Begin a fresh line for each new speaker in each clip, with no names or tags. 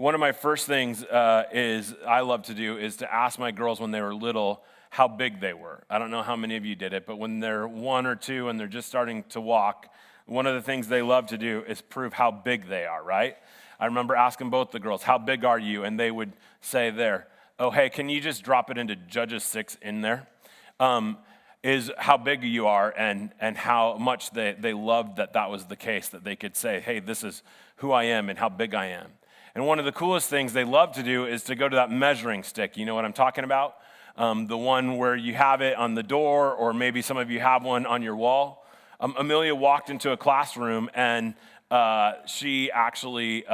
One of my first things I love to do is to ask my girls when they were little how big they were. I don't know how many of you did it, but when they're 1 or 2 and they're just starting to walk, one of the things they love to do is prove how big they are, right? I remember asking both the girls, how big are you? And they would say there, oh, hey, can you just drop it into Judges 6 in there? Is how big you are and how much they loved that was the case, that they could say, hey, this is who I am and how big I am. And one of the coolest things they love to do is to go to that measuring stick. You know what I'm talking about? The one where you have it on the door, or maybe some of you have one on your wall. Amelia walked into a classroom and she actually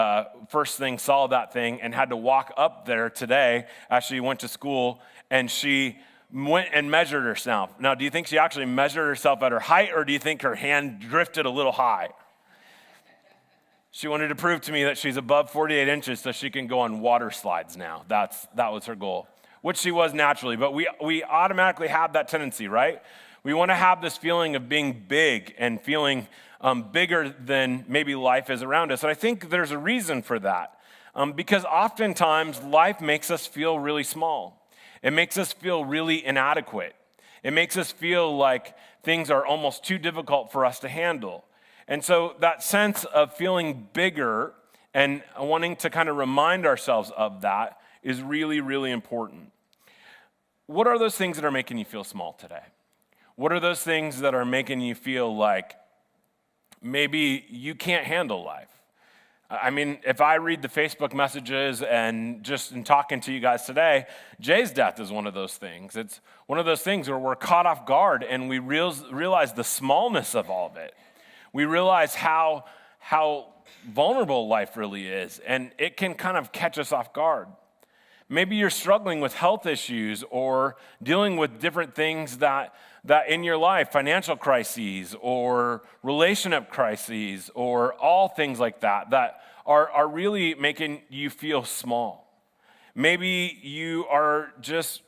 first thing saw that thing and had to walk up there today as she went to school, and she went and measured herself. Now, do you think she actually measured herself at her height, or do you think her hand drifted a little high? She wanted to prove to me that she's above 48 inches so she can go on water slides now. That was her goal, which she was naturally. But we automatically have that tendency, right? We want to have this feeling of being big and feeling bigger than maybe life is around us. And I think there's a reason for that, because oftentimes life makes us feel really small. It makes us feel really inadequate. It makes us feel like things are almost too difficult for us to handle. And so that sense of feeling bigger and wanting to kind of remind ourselves of that is really, really important. What are those things that are making you feel small today? What are those things that are making you feel like maybe you can't handle life? I mean, if I read the Facebook messages and just in talking to you guys today, Jay's death is one of those things. It's one of those things where we're caught off guard and we realize the smallness of all of it. We realize how vulnerable life really is, and it can kind of catch us off guard. Maybe you're struggling with health issues or dealing with different things that in your life, financial crises or relationship crises or all things like that are really making you feel small. Maybe you are just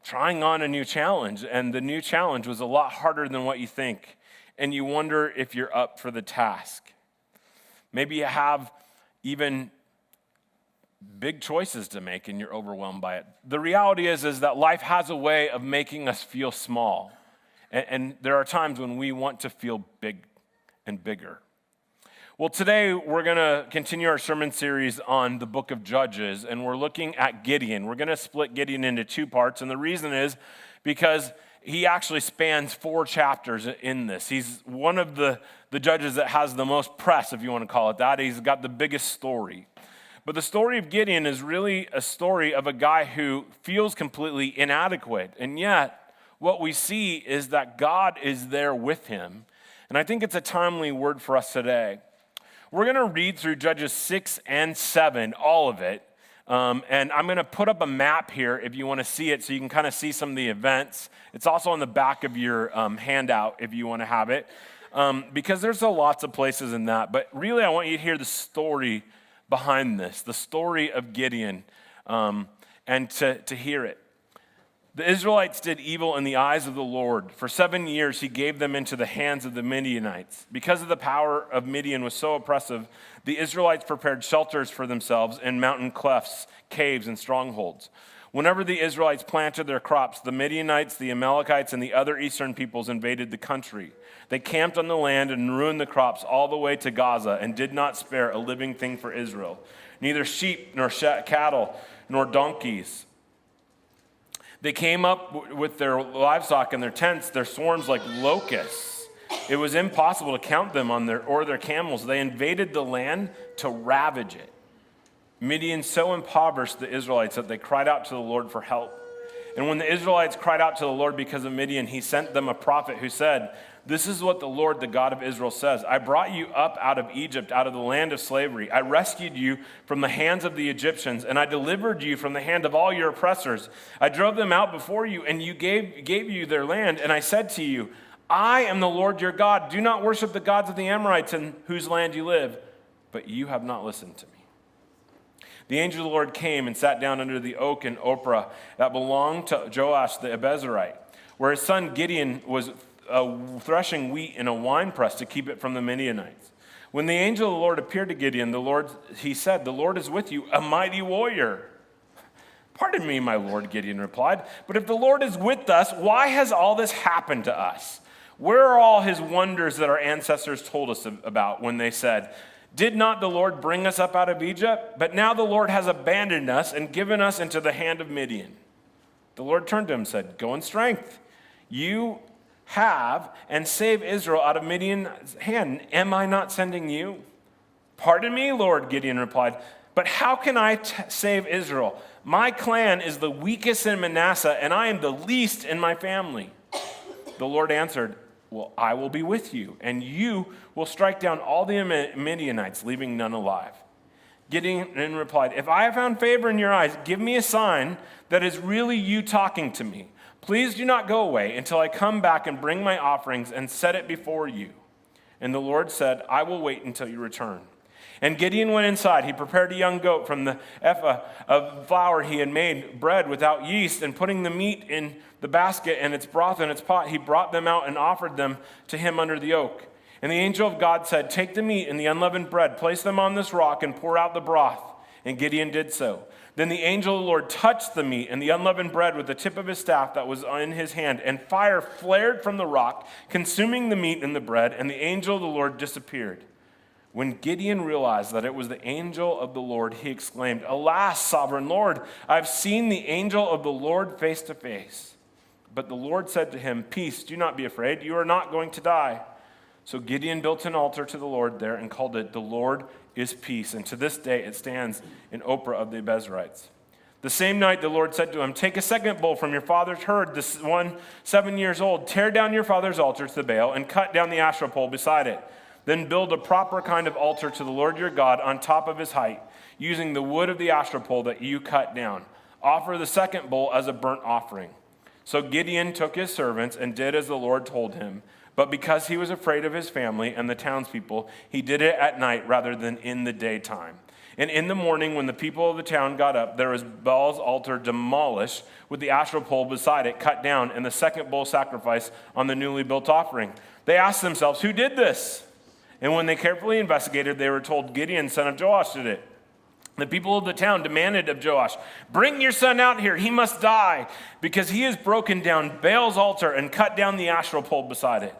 trying on a new challenge, and the new challenge was a lot harder than what you think, and you wonder if you're up for the task. Maybe you have even big choices to make and you're overwhelmed by it. The reality is that life has a way of making us feel small. And there are times when we want to feel big and bigger. Well, today we're going to continue our sermon series on the book of Judges, and we're looking at Gideon. We're going to split Gideon into 2 parts, and the reason is because he actually spans 4 chapters in this. He's one of the judges that has the most press, if you want to call it that. He's got the biggest story. But the story of Gideon is really a story of a guy who feels completely inadequate, and yet what we see is that God is there with him. And I think it's a timely word for us today. We're going to read through Judges 6 and 7, all of it. And I'm going to put up a map here if you want to see it so you can kind of see some of the events. It's also on the back of your handout if you want to have it, because there's lots of places in that. But really, I want you to hear the story behind this, the story of Gideon, and to hear it. The Israelites did evil in the eyes of the Lord. For 7 years, he gave them into the hands of the Midianites. Because of the power of Midian was so oppressive, the Israelites prepared shelters for themselves in mountain clefts, caves, and strongholds. Whenever the Israelites planted their crops, the Midianites, the Amalekites, and the other eastern peoples invaded the country. They camped on the land and ruined the crops all the way to Gaza and did not spare a living thing for Israel, neither sheep nor cattle nor donkeys. They came up with their livestock and their tents, their swarms like locusts. It was impossible to count them on their camels. They invaded the land to ravage it. Midian so impoverished the Israelites that they cried out to the Lord for help. And when the Israelites cried out to the Lord because of Midian, he sent them a prophet who said, "This is what the Lord, the God of Israel, says. I brought you up out of Egypt, out of the land of slavery. I rescued you from the hands of the Egyptians, and I delivered you from the hand of all your oppressors. I drove them out before you, and you gave you their land. And I said to you, I am the Lord your God. Do not worship the gods of the Amorites in whose land you live. But you have not listened to me." The angel of the Lord came and sat down under the oak in Ophrah that belonged to Joash the Abezerite, where his son Gideon was threshing wheat in a winepress to keep it from the Midianites. When the angel of the Lord appeared to Gideon, he said, "The Lord is with you, a mighty warrior." "Pardon me, my lord," Gideon replied, "but if the Lord is with us, why has all this happened to us? Where are all his wonders that our ancestors told us about when they said, 'Did not the Lord bring us up out of Egypt?' But now the Lord has abandoned us and given us into the hand of Midian." The Lord turned to him and said, "Go in strength. You have and save Israel out of Midian's hand. Am I not sending you?" "Pardon me, Lord," Gideon replied, "but how can I save Israel? My clan is the weakest in Manasseh, and I am the least in my family." The Lord answered, "Well, I will be with you, and you will strike down all the Midianites, leaving none alive." Gideon replied, "If I have found favor in your eyes, give me a sign that is really you talking to me. Please do not go away until I come back and bring my offerings and set it before you." And the Lord said, "I will wait until you return." And Gideon went inside. He prepared a young goat from the ephah of flour he had made bread without yeast, and putting the meat in the basket and its broth in its pot, he brought them out and offered them to him under the oak. And the angel of God said, "Take the meat and the unleavened bread, place them on this rock, and pour out the broth." And Gideon did so. Then the angel of the Lord touched the meat and the unleavened bread with the tip of his staff that was in his hand, and fire flared from the rock, consuming the meat and the bread, and the angel of the Lord disappeared. When Gideon realized that it was the angel of the Lord, he exclaimed, "Alas, sovereign Lord, I have seen the angel of the Lord face to face." But the Lord said to him, "Peace, do not be afraid. You are not going to die." So Gideon built an altar to the Lord there and called it, "The Lord is Peace." And to this day it stands in Ophrah of the Abiezrites. The same night the Lord said to him, "Take a second bull from your father's herd, this one 7 years old. Tear down your father's altar to the Baal and cut down the Asherah pole beside it. Then build a proper kind of altar to the Lord your God on top of his height, using the wood of the Asherah pole that you cut down. Offer the second bull as a burnt offering." So Gideon took his servants and did as the Lord told him. But because he was afraid of his family and the townspeople, he did it at night rather than in the daytime. And in the morning, when the people of the town got up, there was Baal's altar demolished with the Asherah pole beside it cut down, and the second bull sacrificed on the newly built offering. They asked themselves, "Who did this?" And when they carefully investigated, they were told, "Gideon, son of Joash, did it." The people of the town demanded of Joash, "Bring your son out here. He must die, because he has broken down Baal's altar and cut down the Asherah pole beside it."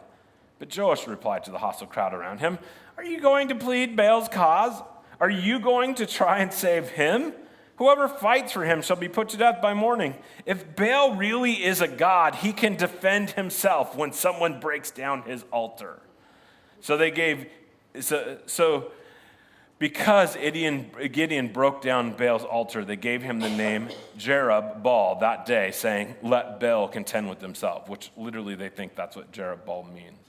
But Joash replied to the hostile crowd around him, "Are you going to plead Baal's cause? Are you going to try and save him? Whoever fights for him shall be put to death by morning. If Baal really is a god, he can defend himself when someone breaks down his altar." Because Gideon broke down Baal's altar, they gave him the name Jerub-Baal that day, saying, "Let Baal contend with himself," which literally they think that's what Jerub-Baal means.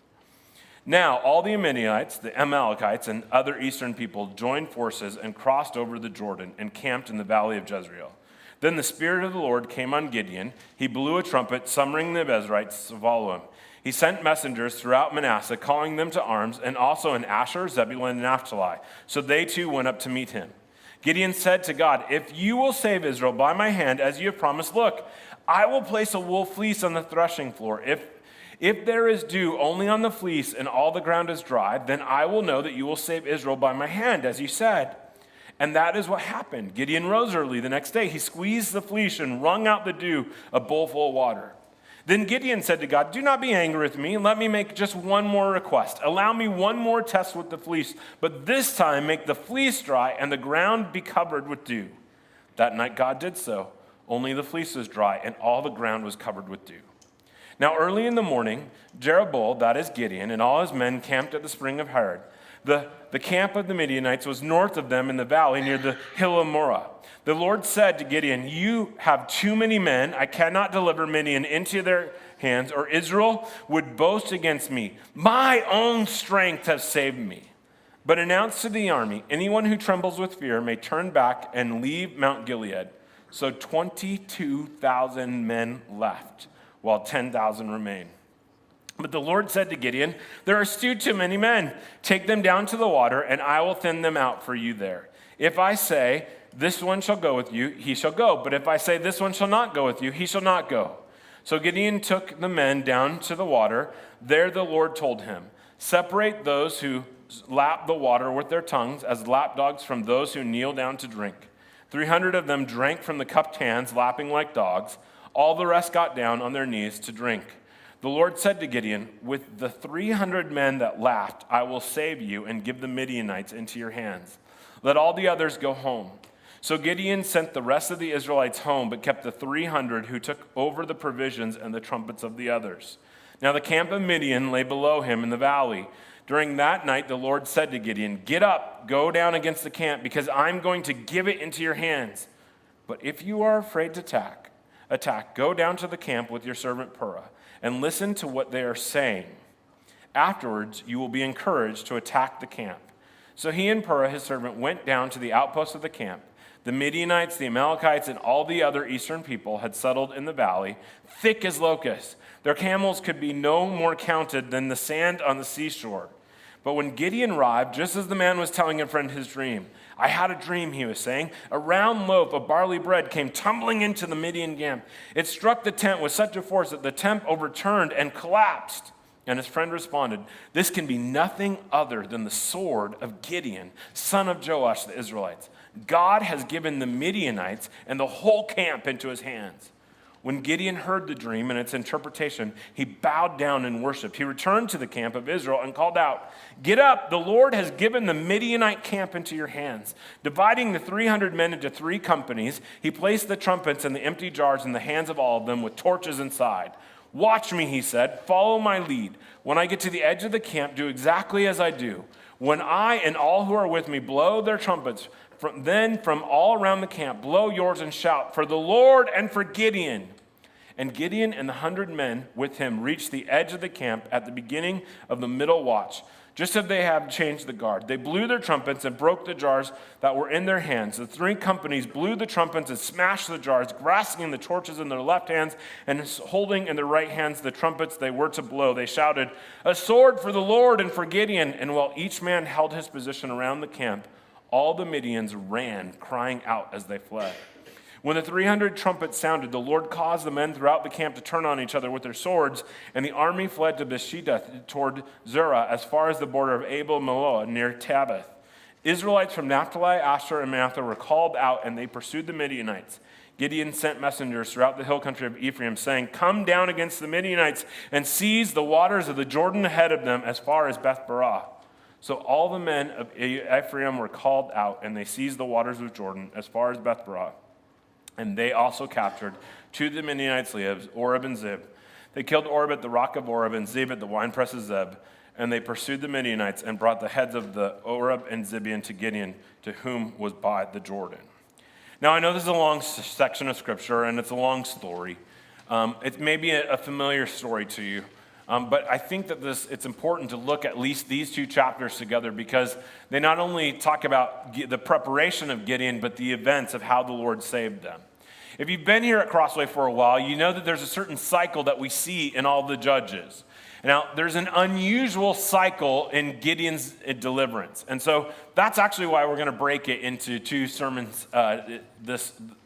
Now, all the Ammonites, the Amalekites, and other eastern people joined forces and crossed over the Jordan and camped in the valley of Jezreel. Then the Spirit of the Lord came on Gideon. He blew a trumpet, summoning the Abiezrites to follow him. He sent messengers throughout Manasseh, calling them to arms, and also in Asher, Zebulun, and Naphtali. So they too went up to meet him. Gideon said to God, "If you will save Israel by my hand, as you have promised, look, I will place a wool fleece on the threshing floor. If there is dew only on the fleece and all the ground is dry, then I will know that you will save Israel by my hand, as you said." And that is what happened. Gideon rose early the next day. He squeezed the fleece and wrung out the dew, a bowl full of water. Then Gideon said to God, "Do not be angry with me. Let me make just one more request. Allow me one more test with the fleece, but this time make the fleece dry and the ground be covered with dew." That night God did so. Only the fleece was dry and all the ground was covered with dew. Now early in the morning, Jerubbaal, that is Gideon, and all his men camped at the spring of Harod. The camp of the Midianites was north of them in the valley near the hill of Morah. The Lord said to Gideon, "You have too many men. I cannot deliver Midian into their hands, or Israel would boast against me. My own strength has saved me." But announce to the army, "Anyone who trembles with fear may turn back and leave Mount Gilead." So 22,000 men left, while 10,000 remained. But the Lord said to Gideon, "There are still too many men. Take them down to the water, and I will thin them out for you there. If I say, 'This one shall go with you,' he shall go. But if I say, 'This one shall not go with you,' he shall not go." So Gideon took the men down to the water. There the Lord told him, "Separate those who lap the water with their tongues as lapdogs from those who kneel down to drink. 300 of them drank from the cupped hands, lapping like dogs. All the rest got down on their knees to drink. The Lord said to Gideon, with the 300 men that lapped, I will save you and give the Midianites into your hands. Let all the others go home. So Gideon sent the rest of the Israelites home, but kept the 300 who took over the provisions and the trumpets of the others. Now the camp of Midian lay below him in the valley. During that night, the Lord said to Gideon, get up, go down against the camp, because I'm going to give it into your hands. But if you are afraid to attack, go down to the camp with your servant Purah, and listen to what they are saying. Afterwards, you will be encouraged to attack the camp. So he and Purah, his servant, went down to the outposts of the camp. The Midianites, the Amalekites, and all the other eastern people had settled in the valley, thick as locusts. Their camels could be no more counted than the sand on the seashore. But when Gideon arrived, just as the man was telling a friend his dream, I had a dream, he was saying. A round loaf of barley bread came tumbling into the Midian camp. It struck the tent with such a force that the tent overturned and collapsed. And his friend responded, this can be nothing other than the sword of Gideon, son of Joash, the Israelites. God has given the Midianites and the whole camp into his hands. When Gideon heard the dream and its interpretation, he bowed down and worshiped. He returned to the camp of Israel and called out, get up, the Lord has given the Midianite camp into your hands. Dividing the 300 men into 3 companies, he placed the trumpets and the empty jars in the hands of all of them with torches inside. Watch me, he said, follow my lead. When I get to the edge of the camp, do exactly as I do. When I and all who are with me blow their trumpets, from all around the camp, blow yours and shout, for the Lord and for Gideon. And Gideon and the 100 men with him reached the edge of the camp at the beginning of the middle watch, just as they had changed the guard. They blew their trumpets and broke the jars that were in their hands. The 3 companies blew the trumpets and smashed the jars, grasping the torches in their left hands and holding in their right hands the trumpets they were to blow. They shouted, a sword for the Lord and for Gideon. And while each man held his position around the camp, all the Midians ran, crying out as they fled. When the 300 trumpets sounded, the Lord caused the men throughout the camp to turn on each other with their swords, and the army fled to Beersheba toward Zerah as far as the border of Abel-Meholah near Tabbath. Israelites from Naphtali, Asher, and Manasseh were called out, and they pursued the Midianites. Gideon sent messengers throughout the hill country of Ephraim, saying, come down against the Midianites and seize the waters of the Jordan ahead of them as far as Beth-barah. So all the men of Ephraim were called out, and they seized the waters of Jordan as far as Beth-barah. And they also captured 2 of the Midianites' lives, Oreb and Zeb. They killed Oreb at the rock of Oreb and Zeb at the winepress of Zeb. And they pursued the Midianites and brought the heads of the Oreb and Zebian to Gideon, to whom was by the Jordan. Now, I know this is a long section of Scripture, and it's a long story. It may be a familiar story to you. But I think that it's important to look at least these 2 chapters together, because they not only talk about the preparation of Gideon, but the events of how the Lord saved them. If you've been here at CrossWay for a while, you know that there's a certain cycle that we see in all the judges. Now, there's an unusual cycle in Gideon's deliverance. And so that's actually why we're going to break it into 2 sermons over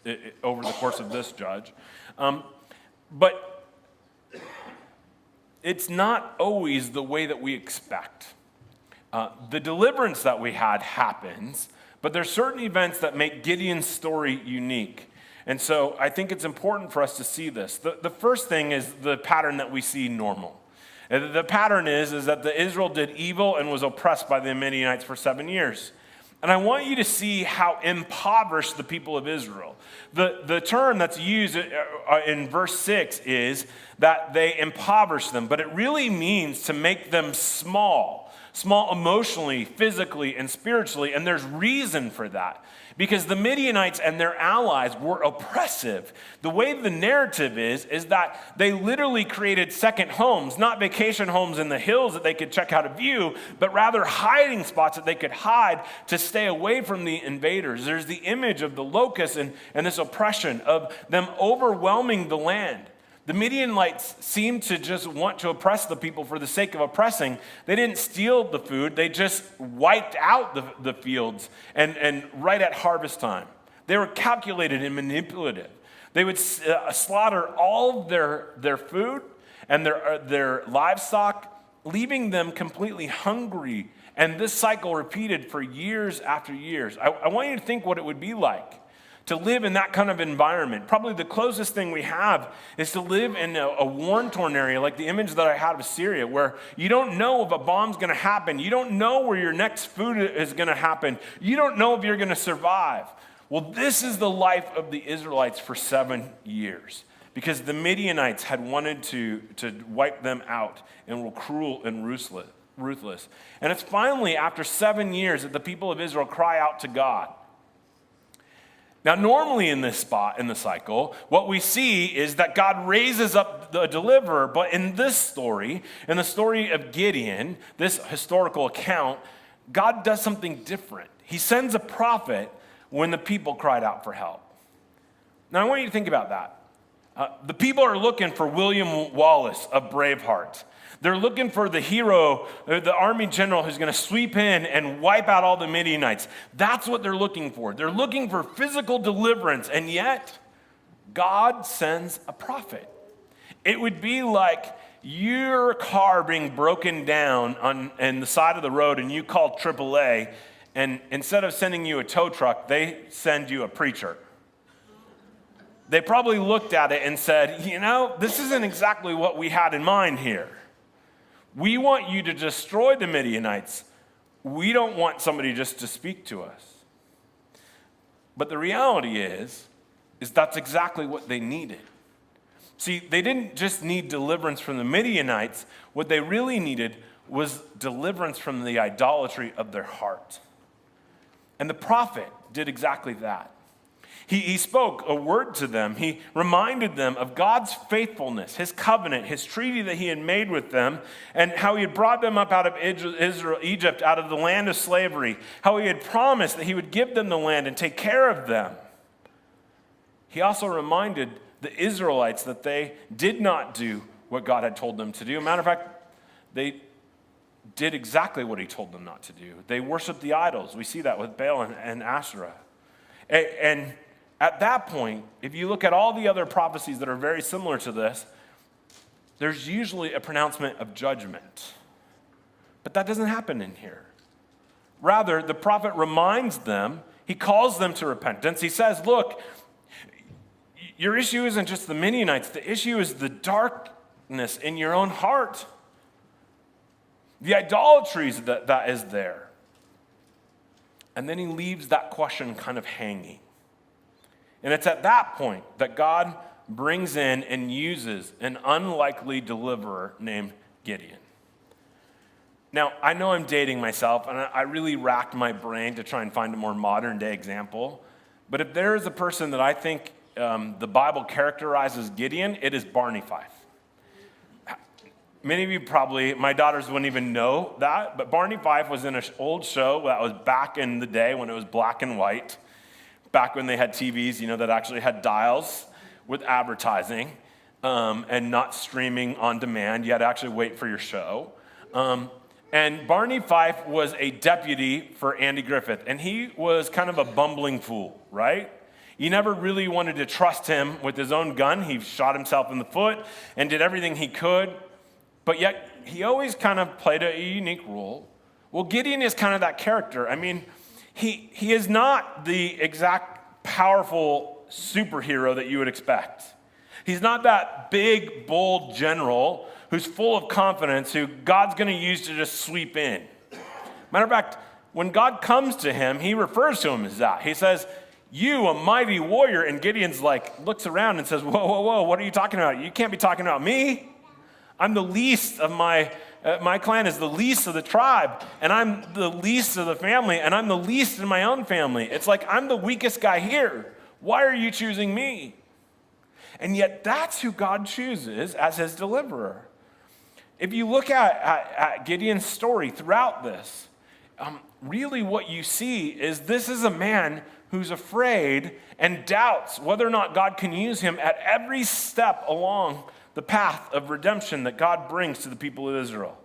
the course of this judge. But it's not always the way that we expect. The deliverance that we had happens, but there's certain events that make Gideon's story unique. And so I think it's important for us to see this. The first thing is the pattern that we see normal. And the pattern is that the Israel did evil and was oppressed by the Midianites for 7 years. And I want you to see how impoverished the people of Israel. The term that's used in verse 6 is that they impoverished them, but it really means to make them small emotionally, physically, and spiritually, and there's reason for that. Because the Midianites and their allies were oppressive. The way the narrative is that they literally created second homes, not vacation homes in the hills that they could check out a view, but rather hiding spots that they could hide to stay away from the invaders. There's the image of the locusts and this oppression of them overwhelming the land. The Midianites seemed to just want to oppress the people for the sake of oppressing. They didn't steal the food. They just wiped out the fields and right at harvest time. They were calculated and manipulative. They would slaughter all their food and their livestock, leaving them completely hungry And this cycle repeated for years after years. I want you to think what it would be like to live in that kind of environment. Probably the closest thing we have is to live in a war-torn area like the image that I had of Syria, where you don't know if a bomb's going to happen. You don't know where your next food is going to happen. You don't know if you're going to survive. Well, this is the life of the Israelites for 7 years, because the Midianites had wanted to wipe them out and were cruel and ruthless. And it's finally after 7 years that the people of Israel cry out to God. Now, normally in this spot in the cycle, what we see is that God raises up the deliverer, but in this story, in the story of Gideon, this historical account, God does something different. He sends a prophet when the people cried out for help. Now, I want you to think about that. The people are looking for William Wallace of Braveheart. They're looking for the hero, the army general who's going to sweep in and wipe out all the Midianites. That's what they're looking for. They're looking for physical deliverance, and yet God sends a prophet. It would be like your car being broken down on the side of the road, and you call AAA, and instead of sending you a tow truck, they send you a preacher. They probably looked at it and said, this isn't exactly what we had in mind here. We want you to destroy the Midianites. We don't want somebody just to speak to us. But the reality is that's exactly what they needed. See, they didn't just need deliverance from the Midianites. What they really needed was deliverance from the idolatry of their heart. And the prophet did exactly that. He spoke a word to them. He reminded them of God's faithfulness, his covenant, his treaty that he had made with them, and how he had brought them up out of Egypt, out of the land of slavery, how he had promised that he would give them the land and take care of them. He also reminded the Israelites that they did not do what God had told them to do. As a matter of fact, they did exactly what he told them not to do. They worshiped the idols. We see that with Baal and Asherah. And at that point, if you look at all the other prophecies that are very similar to this, there's usually a pronouncement of judgment. But that doesn't happen in here. Rather, the prophet reminds them, he calls them to repentance. He says, look, your issue isn't just the Midianites. The issue is the darkness in your own heart. The idolatry that is there. And then he leaves that question kind of hanging. And it's at that point that God brings in and uses an unlikely deliverer named Gideon. Now, I know I'm dating myself, and I really racked my brain to try and find a more modern day example. But if there is a person that I think the Bible characterizes Gideon, it is Barney Fife. Many of you probably, my daughters wouldn't even know that, but Barney Fife was in an old show that was back in the day when it was black and white, back when they had TVs, that actually had dials with advertising and not streaming on demand. You had to actually wait for your show. And Barney Fife was a deputy for Andy Griffith, and he was kind of a bumbling fool, right? You never really wanted to trust him with his own gun. He shot himself in the foot and did everything he could. But yet, he always kind of played a unique role. Well, Gideon is kind of that character. I mean, he is not the exact powerful superhero that you would expect. He's not that big, bold general who's full of confidence, who God's going to use to just sweep in. Matter of fact, when God comes to him, he refers to him as that. He says, you, a mighty warrior. And Gideon's looks around and says, whoa, what are you talking about? You can't be talking about me. I'm the least of my clan is the least of the tribe, and I'm the least of the family, and I'm the least in my own family. It's like I'm the weakest guy here. Why are you choosing me? And yet that's who God chooses as his deliverer. If you look at Gideon's story throughout this, really what you see is this is a man who's afraid and doubts whether or not God can use him at every step along the path of redemption that God brings to the people of Israel.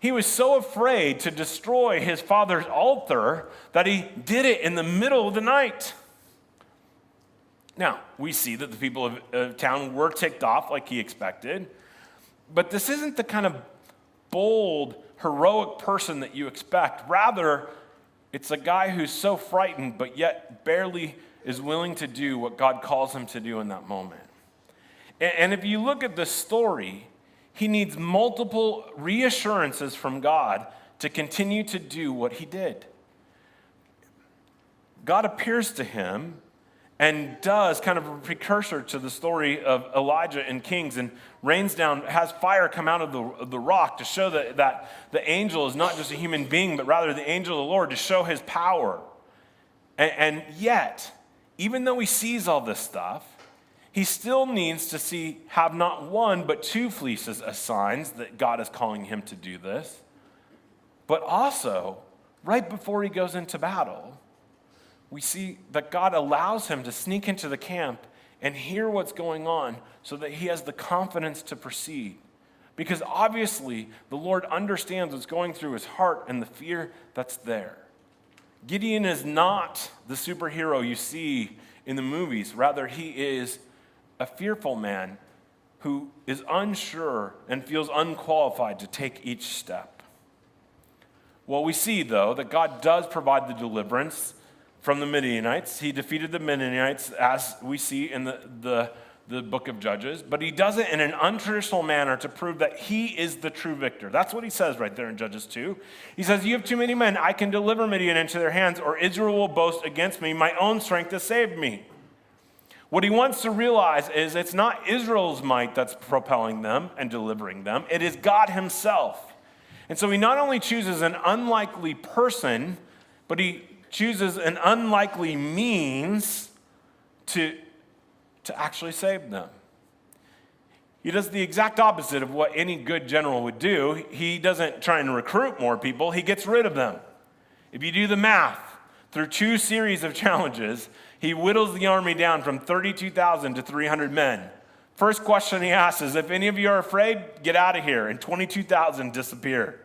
He was so afraid to destroy his father's altar that he did it in the middle of the night. Now, we see that the people of town were ticked off like he expected, but this isn't the kind of bold, heroic person that you expect. Rather, it's a guy who's so frightened, but yet barely is willing to do what God calls him to do in that moment. And if you look at the story, he needs multiple reassurances from God to continue to do what he did. God appears to him and does kind of a precursor to the story of Elijah in Kings, and rains down, has fire come out of the rock to show that the angel is not just a human being, but rather the angel of the Lord, to show his power. And yet, even though he sees all this stuff, he still needs to have not one, but two fleeces as signs that God is calling him to do this. But also, right before he goes into battle, we see that God allows him to sneak into the camp and hear what's going on so that he has the confidence to proceed. Because obviously, the Lord understands what's going through his heart and the fear that's there. Gideon is not the superhero you see in the movies. Rather, he is a fearful man who is unsure and feels unqualified to take each step. Well, we see, though, that God does provide the deliverance from the Midianites. He defeated the Midianites, as we see in the book of Judges, but he does it in an untraditional manner to prove that he is the true victor. That's what he says right there in Judges 2. He says, "You have too many men. I can deliver Midian into their hands, or Israel will boast against me. My own strength has saved me." What he wants to realize is it's not Israel's might that's propelling them and delivering them. It is God himself. And so he not only chooses an unlikely person, but he chooses an unlikely means to actually save them. He does the exact opposite of what any good general would do. He doesn't try and recruit more people. He gets rid of them. If you do the math, through 2 series of challenges, he whittles the army down from 32,000 to 300 men. First question he asks is, if any of you are afraid, get out of here. And 22,000 disappear.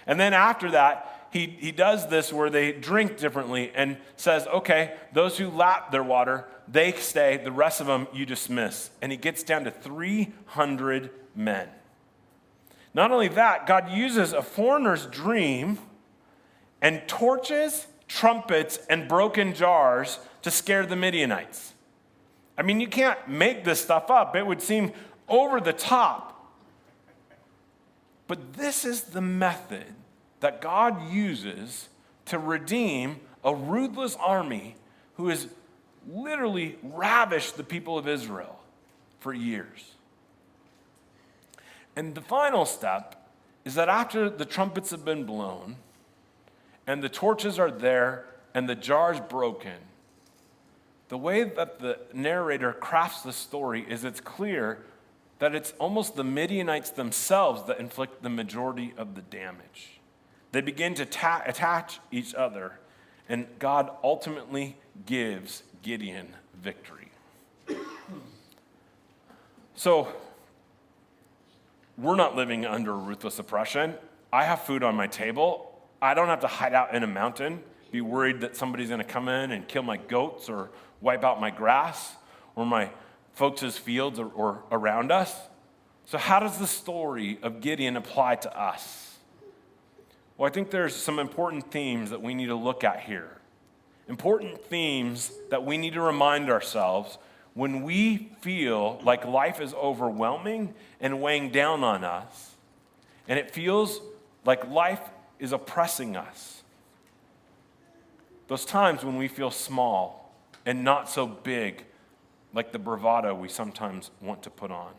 And then after that, he does this where they drink differently and says, okay, those who lap their water, they stay. The rest of them you dismiss. And he gets down to 300 men. Not only that, God uses a foreigner's dream and torches, trumpets, and broken jars to scare the Midianites. I mean, you can't make this stuff up. It would seem over the top. But this is the method that God uses to redeem a ruthless army who has literally ravished the people of Israel for years. And the final step is that after the trumpets have been blown and the torches are there and the jars broken, the way that the narrator crafts the story is it's clear that it's almost the Midianites themselves that inflict the majority of the damage. They begin to attach each other, and God ultimately gives Gideon victory. So, we're not living under ruthless oppression. I have food on my table. I don't have to hide out in a mountain, be worried that somebody's going to come in and kill my goats or wipe out my grass or my folks' fields or around us. So how does the story of Gideon apply to us? Well, I think there's some important themes that we need to look at here. Important themes that we need to remind ourselves when we feel like life is overwhelming and weighing down on us, and it feels like life is oppressing us. Those times when we feel small and not so big, like the bravado we sometimes want to put on.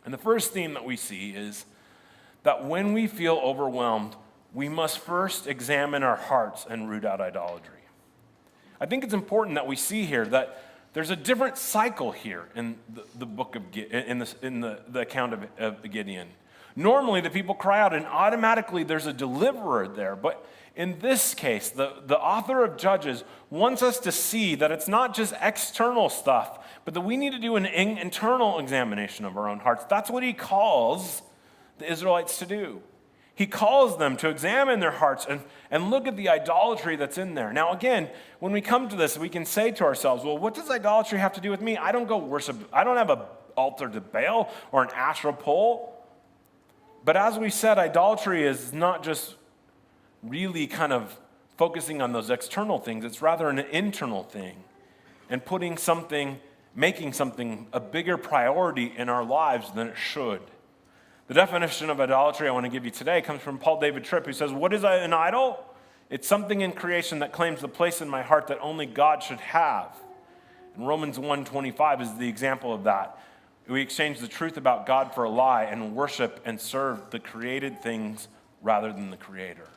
And the first theme that we see is that when we feel overwhelmed, we must first examine our hearts and root out idolatry. I think it's important that we see here that there's a different cycle here in the book of in the account of Gideon. Normally, the people cry out, and automatically there's a deliverer there. But in this case, the author of Judges wants us to see that it's not just external stuff, but that we need to do an internal examination of our own hearts. That's what he calls the Israelites to do. He calls them to examine their hearts and look at the idolatry that's in there. Now, again, when we come to this, we can say to ourselves, well, what does idolatry have to do with me? I don't go worship. I don't have an altar to Baal or an Asherah pole. But as we said, idolatry is not just really kind of focusing on those external things. It's rather an internal thing and making something a bigger priority in our lives than it should. The definition of idolatry I want to give you today comes from Paul David Tripp, who says, "What is an idol? It's something in creation that claims the place in my heart that only God should have." And Romans 1:25 is the example of that. We exchange the truth about God for a lie and worship and serve the created things rather than the Creator.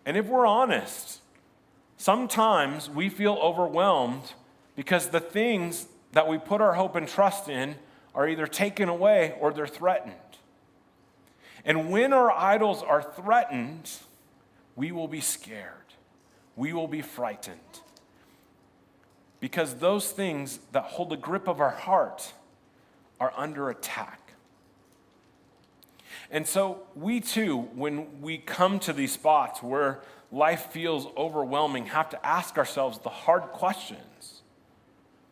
And if we're honest, sometimes we feel overwhelmed because the things that we put our hope and trust in are either taken away or they're threatened. And when our idols are threatened, we will be scared. We will be frightened. Because those things that hold the grip of our heart are under attack. And so we too, when we come to these spots where life feels overwhelming, have to ask ourselves the hard questions.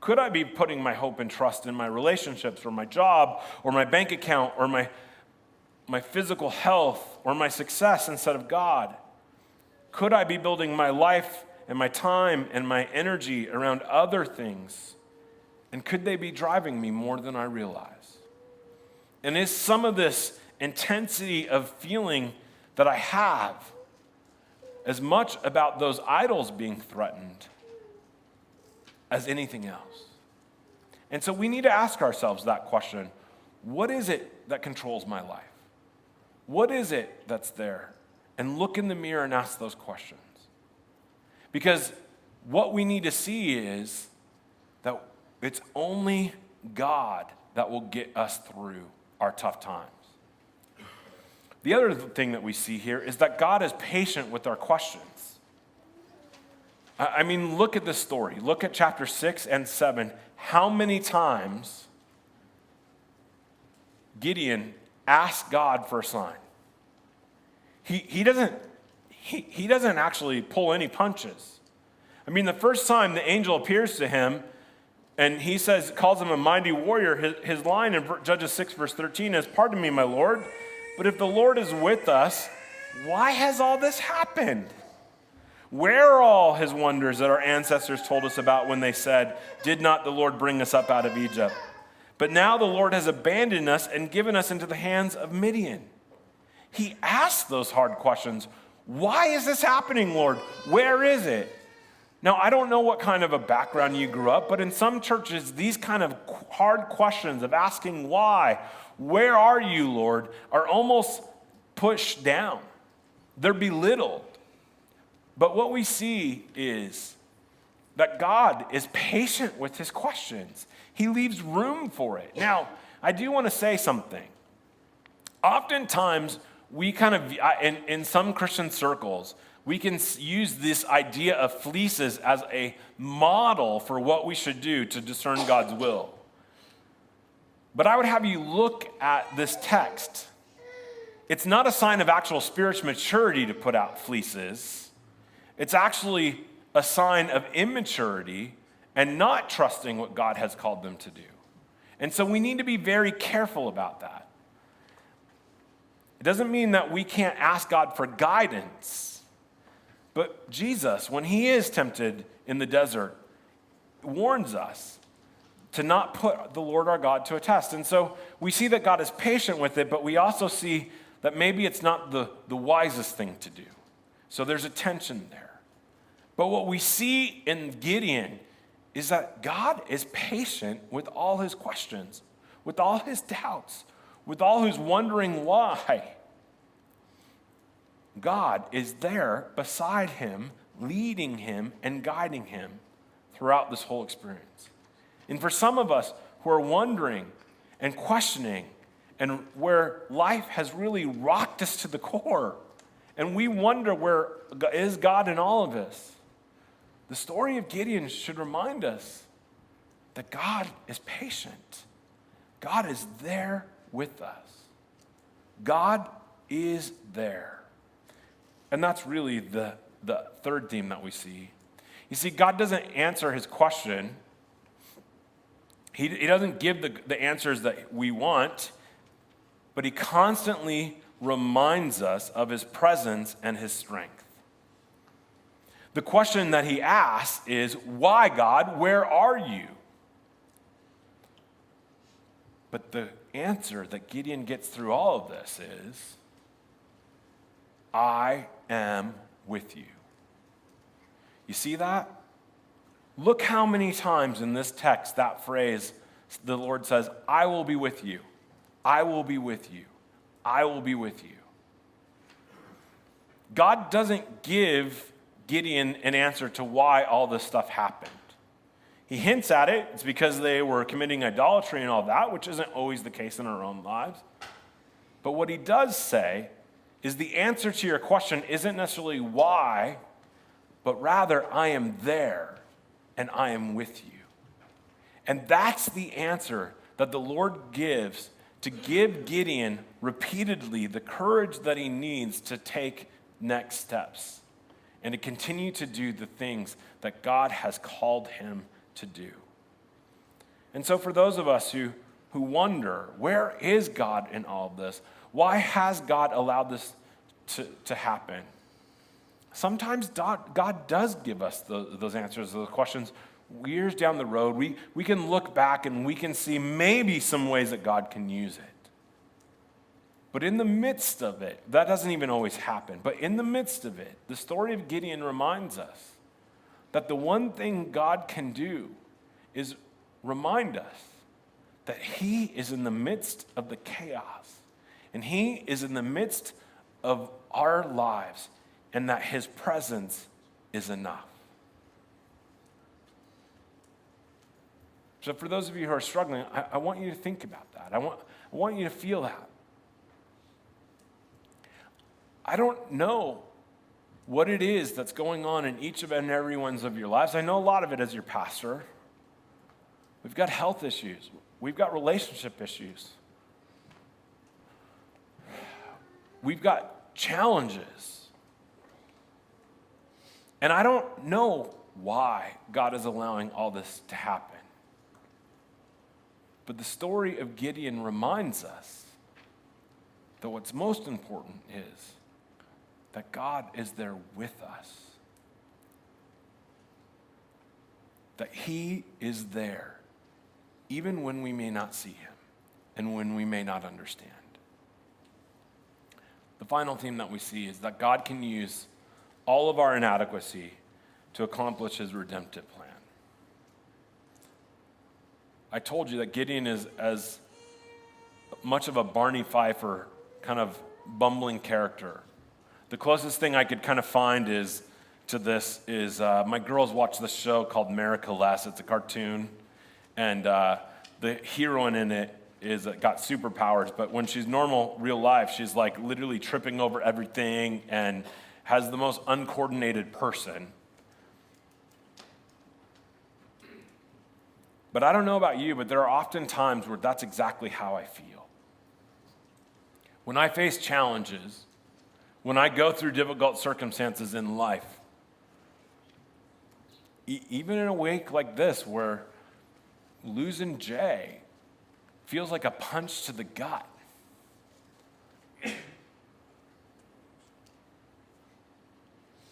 Could I be putting my hope and trust in my relationships or my job or my bank account or my physical health or my success instead of God? Could I be building my life and my time and my energy around other things? And could they be driving me more than I realize? And is some of this intensity of feeling that I have as much about those idols being threatened as anything else? And so we need to ask ourselves that question. What is it that controls my life? What is it that's there? And look in the mirror and ask those questions. Because what we need to see is that it's only God that will get us through our tough times. The other thing that we see here is that God is patient with our questions. I mean, look at this story. Look at chapter 6 and 7. How many times Gideon asked God for a sign? He doesn't actually pull any punches. I mean, the first time the angel appears to him and he calls him a mighty warrior, his line in Judges 6 verse 13 is, "Pardon me, my Lord, but if the Lord is with us, why has all this happened? Where are all his wonders that our ancestors told us about when they said, 'Did not the Lord bring us up out of Egypt?' But now the Lord has abandoned us and given us into the hands of Midian." He asked those hard questions. Why is this happening, Lord? Where is it? Now, I don't know what kind of a background you grew up, but in some churches, these kind of hard questions of asking why, where are you, Lord, are almost pushed down. They're belittled. But what we see is that God is patient with his questions. He leaves room for it. Now, I do want to say something. Oftentimes, we kind of, in some Christian circles, we can use this idea of fleeces as a model for what we should do to discern God's will. But I would have you look at this text. It's not a sign of actual spiritual maturity to put out fleeces. It's actually a sign of immaturity and not trusting what God has called them to do. And so we need to be very careful about that. It doesn't mean that we can't ask God for guidance. But Jesus, when he is tempted in the desert, warns us to not put the Lord our God to a test. And so we see that God is patient with it, but we also see that maybe it's not the wisest thing to do. So there's a tension there. But what we see in Gideon is that God is patient with all his questions, with all his doubts, with all who's wondering why. God is there beside him, leading him and guiding him throughout this whole experience. And for some of us who are wondering and questioning, and where life has really rocked us to the core, and we wonder where is God in all of this, the story of Gideon should remind us that God is patient. God is there with us. God is there. And that's really the third theme that we see. You see, God doesn't answer his question. He doesn't give the answers that we want. but he constantly reminds us of his presence and his strength. The question that he asks is, why, God? Where are you? But the answer that Gideon gets through all of this is, I am with you. You see that? Look how many times in this text that phrase, the Lord says, I will be with you. I will be with you. I will be with you. God doesn't give Gideon an answer to why all this stuff happened. He hints at it. It's because they were committing idolatry and all that, which isn't always the case in our own lives. But what he does say is the answer to your question isn't necessarily why, but rather, I am there and I am with you. And that's the answer that the Lord gives to give Gideon repeatedly the courage that he needs to take next steps and to continue to do the things that God has called him to do. And so for those of us who wonder, where is God in all of this? Why has God allowed this to happen? Sometimes God does give us those answers to those questions. Years down the road, we can look back and we can see maybe some ways that God can use it. But in the midst of it, that doesn't even always happen. But in the midst of it, the story of Gideon reminds us that the one thing God can do is remind us that he is in the midst of the chaos. And he is in the midst of our lives. And that his presence is enough. So for those of you who are struggling, I want you to think about that. I want you to feel that. I don't know what it is that's going on in each and every one of your lives. I know a lot of it as your pastor. We've got health issues. We've got relationship issues. We've got challenges. And I don't know why God is allowing all this to happen. But the story of Gideon reminds us that what's most important is that God is there with us. That he is there, even when we may not see him and when we may not understand. The final theme that we see is that God can use all of our inadequacy to accomplish his redemptive plan. I told you that Gideon is as much of a Barney Fifer kind of bumbling character. The closest thing I could kind of find to this is my girls watch this show called Miraculous. It's a cartoon, and the heroine in it got superpowers, but when she's normal, real life, she's like literally tripping over everything and has the most uncoordinated person. But I don't know about you, but there are often times where that's exactly how I feel. When I face challenges, when I go through difficult circumstances in life, even in a week like this where losing Jay feels like a punch to the gut.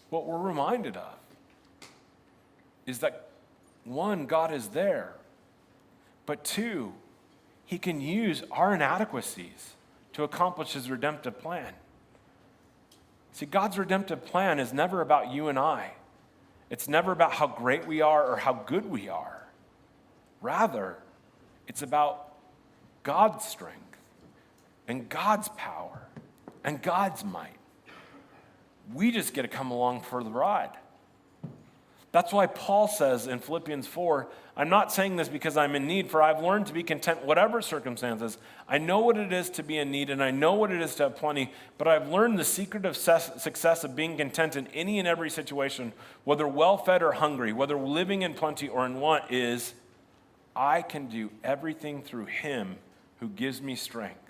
What we're reminded of is that, one, God is there, but two, he can use our inadequacies to accomplish his redemptive plan. See, God's redemptive plan is never about you and I. It's never about how great we are or how good we are. Rather, it's about God's strength and God's power and God's might. We just get to come along for the ride. That's why Paul says in Philippians 4, I'm not saying this because I'm in need, for I've learned to be content whatever circumstances. I know what it is to be in need, and I know what it is to have plenty, but I've learned the secret of success of being content in any and every situation, whether well-fed or hungry, whether living in plenty or in want, is I can do everything through him who gives me strength.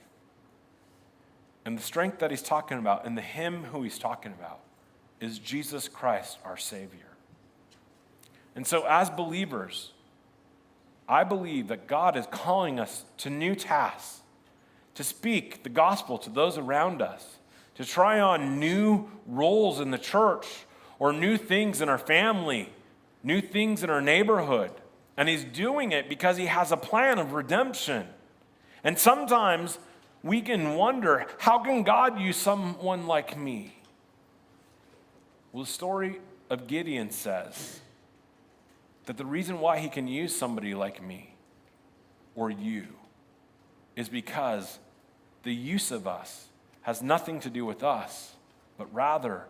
And the strength that he's talking about, and the him who he's talking about, is Jesus Christ, our Savior. And so as believers, I believe that God is calling us to new tasks, to speak the gospel to those around us, to try on new roles in the church or new things in our family, new things in our neighborhood. And he's doing it because he has a plan of redemption. And sometimes we can wonder, how can God use someone like me? Well, the story of Gideon says that the reason why he can use somebody like me or you is because the use of us has nothing to do with us, but rather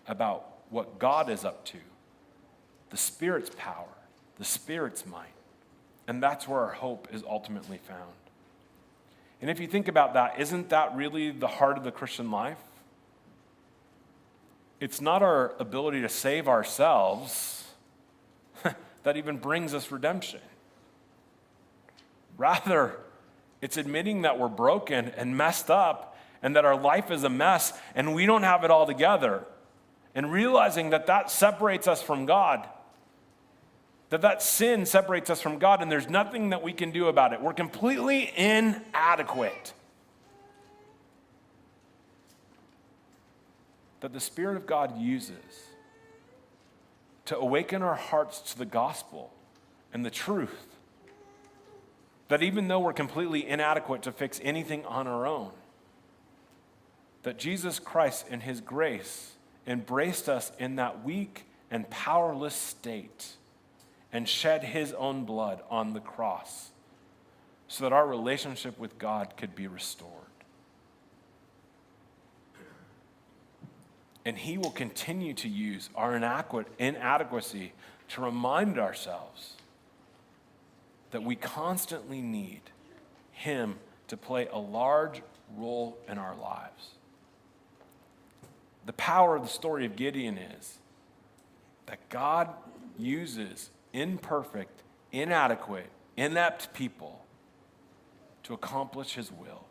about what God is up to, the Spirit's power, the Spirit's might. And that's where our hope is ultimately found. And if you think about that, isn't that really the heart of the Christian life? It's not our ability to save ourselves that even brings us redemption. Rather, it's admitting that we're broken and messed up and that our life is a mess and we don't have it all together. And realizing that that separates us from God. That sin separates us from God and there's nothing that we can do about it. We're completely inadequate. That the Spirit of God uses to awaken our hearts to the gospel and the truth. That even though we're completely inadequate to fix anything on our own, that Jesus Christ in his grace embraced us in that weak and powerless state and shed his own blood on the cross so that our relationship with God could be restored. And he will continue to use our inadequacy to remind ourselves that we constantly need him to play a large role in our lives. The power of the story of Gideon is that God uses imperfect, inadequate, inept people to accomplish his will.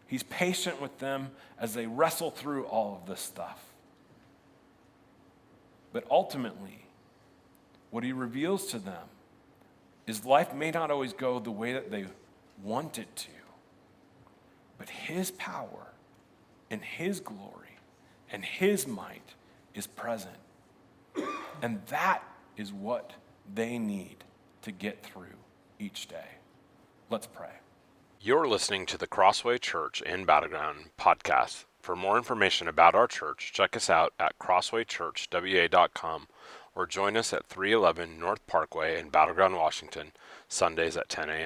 He's patient with them as they wrestle through all of this stuff. But ultimately, what he reveals to them is life may not always go the way that they want it to, but his power and his glory and his might is present. And that is what they need to get through each day. Let's pray.
You're listening to the CrossWay Church in Battleground podcast. For more information about our church, check us out at crosswaychurchwa.com or join us at 311 North Parkway in Battleground, Washington, Sundays at 10 a.m.